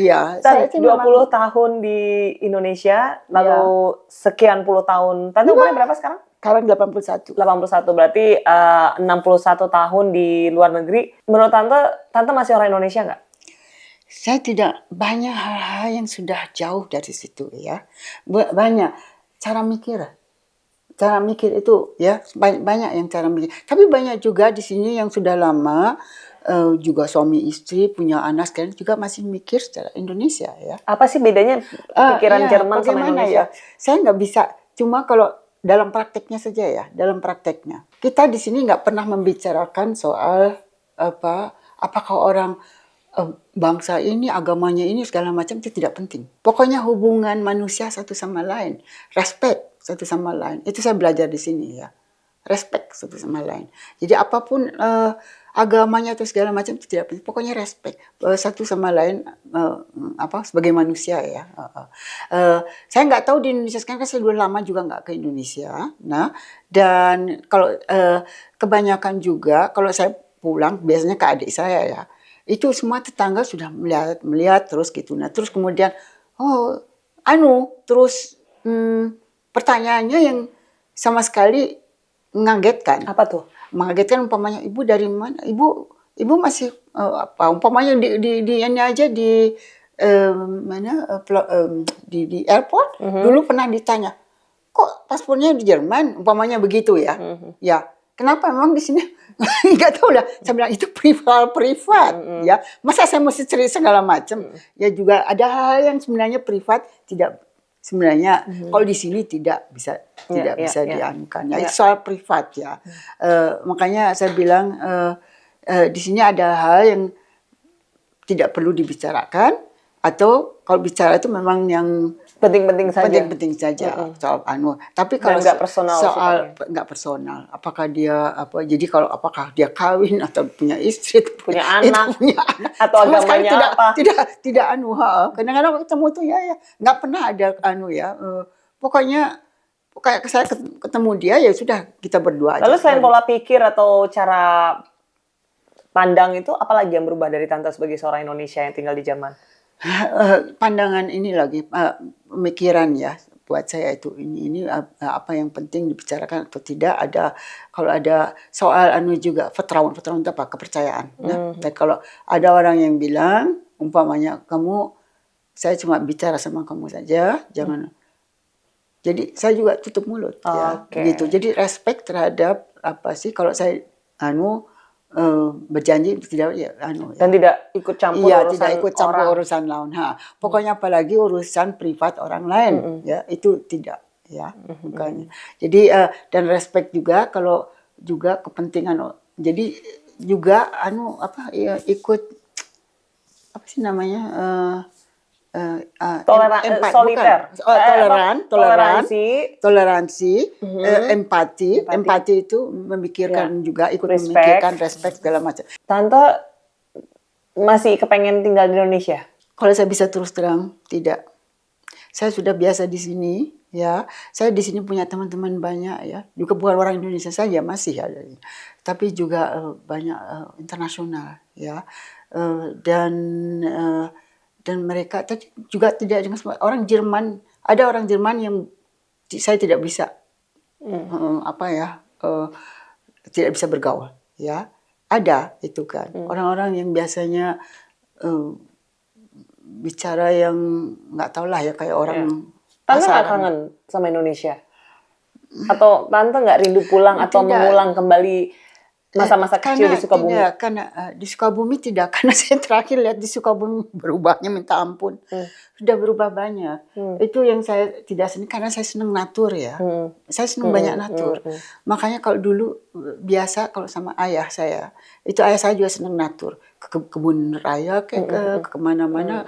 Iya, saya Tan, itu 20 memang tahun di Indonesia, ya. lalu sekian puluh tahun. Tante umurnya berapa sekarang? Sekarang 81. 81, berarti 61 tahun di luar negeri. Menurut Tante masih orang Indonesia nggak? Saya tidak banyak hal-hal yang sudah jauh dari situ ya. Banyak cara mikir. Cara mikir itu ya banyak yang cara mikir. Tapi banyak juga di sini yang sudah lama juga suami istri punya anak sekarang juga masih mikir secara Indonesia ya. Apa sih bedanya pikiran Ya, Jerman sama bagaimana Indonesia? ya? Saya nggak bisa. Cuma kalau dalam prakteknya saja ya, dalam prakteknya. Kita di sini nggak pernah membicarakan soal apakah orang bangsa ini, agamanya ini segala macam itu tidak penting. Pokoknya hubungan manusia satu sama lain, respect satu sama lain. Itu saya belajar di sini ya. Respect satu sama lain. Jadi apapun agamanya atau segala macam itu tidak penting. Pokoknya respect satu sama lain sebagai manusia ya. Saya nggak tahu di Indonesia sekarang kan saya sudah lama juga nggak ke Indonesia. Nah, dan kalau kebanyakan juga kalau saya pulang biasanya ke adik saya ya. Itu semua tetangga sudah melihat terus gitu. Nah, terus kemudian terus pertanyaannya yang sama sekali mengagetkan. Apa tuh? Mengagetkan umpamanya ibu dari mana? Ibu masih umpamanya di ini aja di di airport dulu pernah ditanya, kok paspornya di Jerman? Umpamanya begitu ya. Ya, kenapa memang di sini nggak tahu lah. Saya bilang itu privat ya. Masa saya mesti cerita segala macam? Ya juga ada hal yang sebenarnya privat tidak. Sebenarnya kalau di sini tidak bisa dianukan. Ya, itu soal privat ya. Makanya saya bilang di sini ada hal yang tidak perlu dibicarakan atau kalau bicara itu memang yang penting-penting saja. Penting-penting saja soal Tapi kalau soal nggak personal, apakah dia jadi kalau apakah dia kawin atau punya istri, punya anak atau agamanya apa? Tidak Kadang-kadang ketemu tuh ya nggak pernah ada pokoknya kayak saya ketemu dia ya sudah kita berdua aja. Lalu selain pola pikir atau cara pandang itu, apalagi yang berubah dari Tante sebagai seorang Indonesia yang tinggal di Jerman? Pandangan ini lagi pemikiran ya buat saya itu ini apa yang penting dibicarakan atau tidak. Kalau ada soal juga vertrauen itu apa, kepercayaan. Dan kalau ada orang yang bilang umpamanya saya cuma bicara sama kamu saja, jangan. Jadi saya juga tutup mulut ya gitu. Jadi respect terhadap apa sih kalau saya berjanji tidak dan tidak ikut campur urusan lain. Pokoknya apalagi urusan privat orang lain ya itu tidak ya bukannya. Jadi dan respect juga kalau juga kepentingan. Jadi juga ikut apa sih namanya toleransi, empati itu memikirkan juga ikut memikirkan respect segala macam. Tante masih kepengen tinggal di Indonesia? Kalau saya bisa terus terang tidak. Saya sudah biasa di sini ya. Saya di sini punya teman-teman banyak ya. Juga bukan orang Indonesia saja masih ada. Tapi juga banyak internasional ya. Dan mereka juga tidak dengan orang Jerman. Ada orang Jerman yang saya tidak bisa tidak bisa bergaul ya. Ada itu kan. Orang-orang yang biasanya bicara yang nggak tahu lah ya kayak orang. Tante nggak kangen sama Indonesia? Atau Tante nggak rindu pulang atau mengulang kembali masa-masa kecil di Sukabumi? Tidak, karena di Sukabumi tidak. Karena saya terakhir lihat di Sukabumi berubahnya minta ampun. Sudah berubah banyak. Itu yang saya tidak senang karena saya senang natur ya. Saya senang banyak natur. Makanya kalau dulu biasa kalau sama ayah saya, itu ayah saya juga senang natur. Ke kebun raya, ke kemana-mana,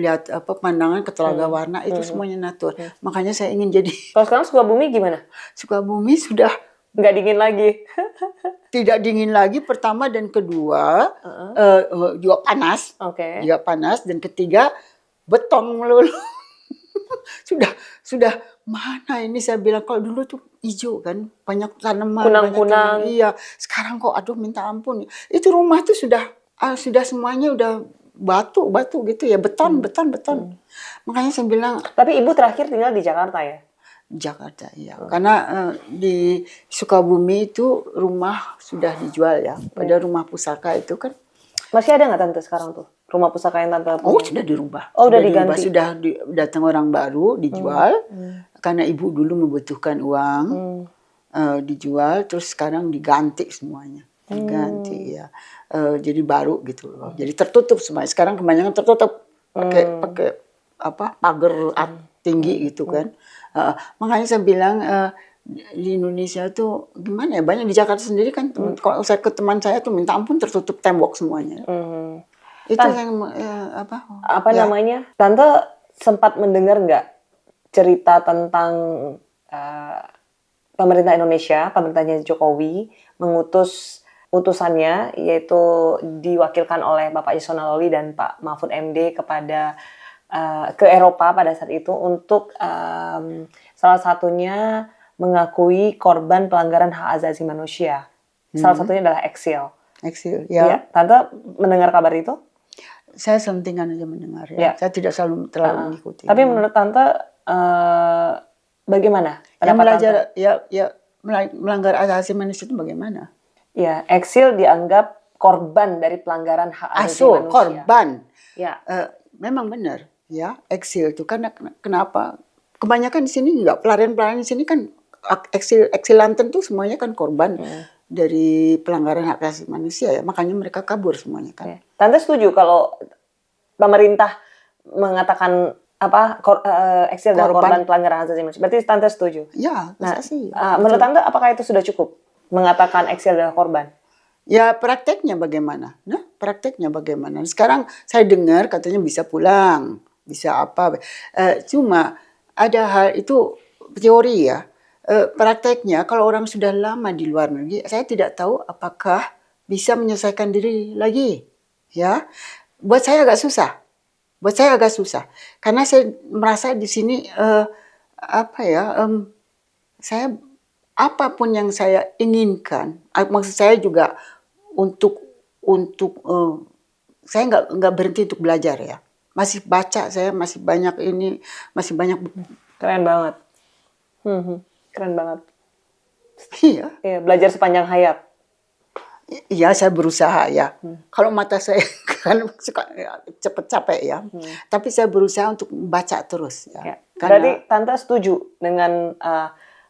lihat pemandangan ke Telaga Warna, itu semuanya natur. Makanya saya ingin jadi. Kalau sekarang Sukabumi gimana? Sukabumi sudah nggak dingin lagi. Tidak dingin lagi pertama dan kedua juga panas. Juga panas dan ketiga beton melulu. sudah mana ini saya bilang kalau dulu tuh hijau kan banyak tanaman kunang-kunang. Iya, sekarang kok aduh minta ampun. Itu rumah tuh sudah semuanya udah batu gitu ya, beton. Makanya saya bilang Tapi ibu terakhir tinggal di Jakarta ya? Jakarta ya, karena di Sukabumi itu rumah sudah dijual ya. Pada rumah pusaka itu kan, Masih ada nggak tante sekarang tuh rumah pusaka yang tante oh punya? sudah dirubah. Oh, udah dirubah, diganti. sudah datang orang baru, dijual. Karena ibu dulu membutuhkan uang, dijual, terus sekarang diganti semuanya. Diganti ya. Jadi baru gitu loh. Jadi tertutup semuanya. Sekarang kebanyakan tertutup pakai apa pagar tinggi gitu kan. Makanya saya bilang di Indonesia tuh gimana ya, banyak di Jakarta sendiri kan, kalau saya ke teman saya tuh minta ampun tertutup tembok semuanya. Itu yang Apa namanya? Tante sempat mendengar nggak cerita tentang pemerintah Indonesia, pemerintahnya Jokowi mengutus utusannya, yaitu diwakilkan oleh Bapak Yasona Lawli dan Pak Mahfud MD kepada ke Eropa pada saat itu untuk salah satunya mengakui korban pelanggaran hak asasi manusia. Salah satunya adalah Eksil. Eksil Ya, ya. Tante mendengar kabar itu? Saya selentingan aja mendengar ya. Ya. Saya tidak terlalu mengikuti. Tapi menurut Tante bagaimana? Yang Pendapat belajar Tante? melanggar asasi manusia itu bagaimana? Ya, Eksil dianggap korban dari pelanggaran hak asasi manusia. Korban. Ya. Memang benar ya, eksil itu karena kenapa? Kebanyakan di sini juga pelarian-pelarian di sini kan eksilanten tuh semuanya kan korban dari pelanggaran hak asasi manusia ya, makanya mereka kabur semuanya kan. Tante setuju kalau pemerintah mengatakan eksil adalah korban pelanggaran hak asasi manusia? Berarti Tante setuju? Ya, Nah, sih. menurut Tante apakah itu sudah cukup mengatakan eksil adalah korban? Ya prakteknya bagaimana? Nah, prakteknya bagaimana? Sekarang saya dengar katanya bisa pulang, bisa apa? Cuma ada hal itu teori ya. Prakteknya kalau orang sudah lama di luar negeri, saya tidak tahu apakah bisa menyelesaikan diri lagi. Ya, buat saya agak susah. Karena saya merasa di sini saya apapun yang saya inginkan, maksud saya juga untuk saya nggak berhenti untuk belajar ya. Masih baca, saya masih banyak buku. Keren banget. Keren banget. Iya. Iya, belajar sepanjang hayat. Iya, saya berusaha ya. Kalau mata saya kan suka cepet capek ya. Tapi saya berusaha untuk baca terus ya. Berarti Tante setuju dengan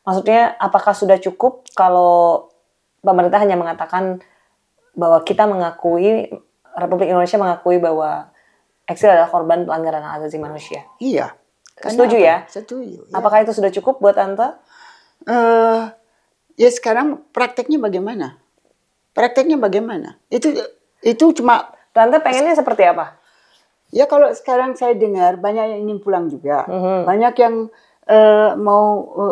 maksudnya apakah sudah cukup kalau pemerintah hanya mengatakan bahwa kita mengakui, Republik Indonesia mengakui bahwa eksil adalah korban pelanggaran hak asasi manusia? Iya. Setuju ya? Setuju. Ya. Apakah itu sudah cukup buat Tante? Ya sekarang prakteknya bagaimana? Itu cuma Tante pengennya seperti apa? Ya kalau sekarang saya dengar banyak yang ingin pulang juga, banyak yang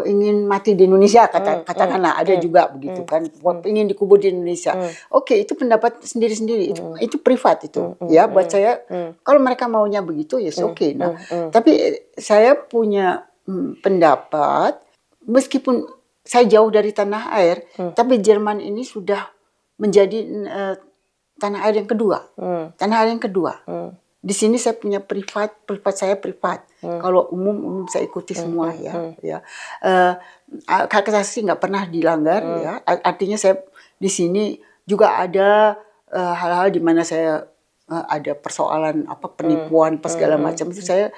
ingin mati di Indonesia katakanlah ada juga begitu kan, ingin dikubur di Indonesia. Oke, itu pendapat sendiri-sendiri, itu privat itu ya buat saya. Kalau mereka maunya begitu ya oke. Nah, tapi saya punya pendapat meskipun saya jauh dari tanah air, tapi Jerman ini sudah menjadi tanah air yang kedua. Di sini saya punya privat saya privat. Kalau umum saya ikuti semua ya. Hak asasi nggak pernah dilanggar ya. Artinya saya di sini juga ada hal-hal di mana saya ada persoalan penipuan segala macam itu saya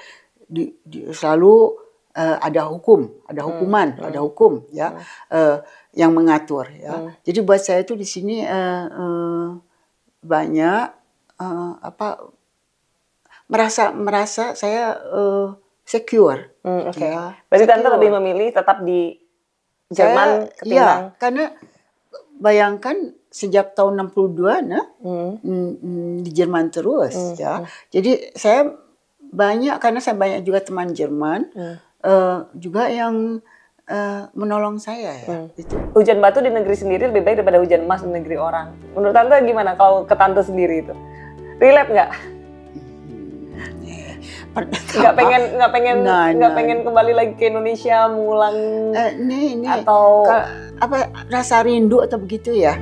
selalu ada hukum ya yang mengatur ya. Jadi buat saya itu di sini banyak merasa saya secure. Oke. Ya, berarti Tante lebih memilih tetap di Jerman ketimbang. Iya, karena bayangkan sejak tahun 62 di Jerman terus ya. Jadi saya karena saya banyak juga teman Jerman juga yang menolong saya ya. Itu. Hujan batu di negeri sendiri lebih baik daripada hujan emas di negeri orang. Menurut Tante gimana kalau ke Tante sendiri itu? Relate nggak? Nggak pengen kembali lagi ke Indonesia mengulang ini atau rasa rindu atau begitu ya.